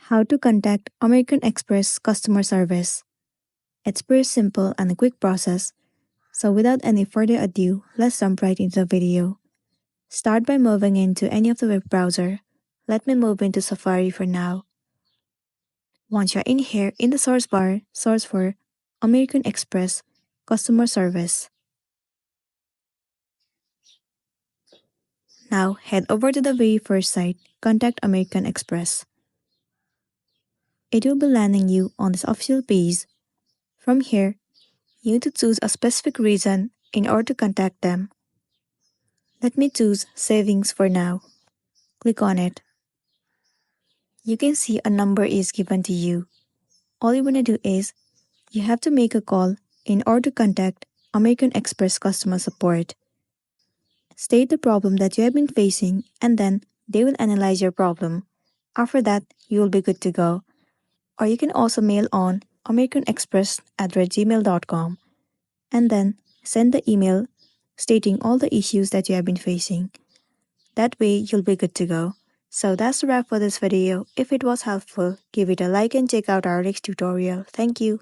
How to contact American Express customer service. It's pretty simple and a quick process, so without any further ado, let's jump right into the video. Start by moving into any of the web browser. Let me move into Safari for now. Once you're in here, in the source bar, search for American Express customer service. Now head over to the very first site, Contact American Express. It will be landing you on this official page. From here, you need to choose a specific reason in order to contact them. Let me choose savings for now. Click on it. You can see a number is given to you. All you want to do is, you have to make a call in order to contact American Express customer support. State the problem that you have been facing and then they will analyze your problem. After that, you will be good to go. Or you can also mail on americanexpress@gmail.com and then send the email stating all the issues that you have been facing. That way, you'll be good to go. So that's the wrap for this video. If it was helpful, give it a like and check out our next tutorial. Thank you.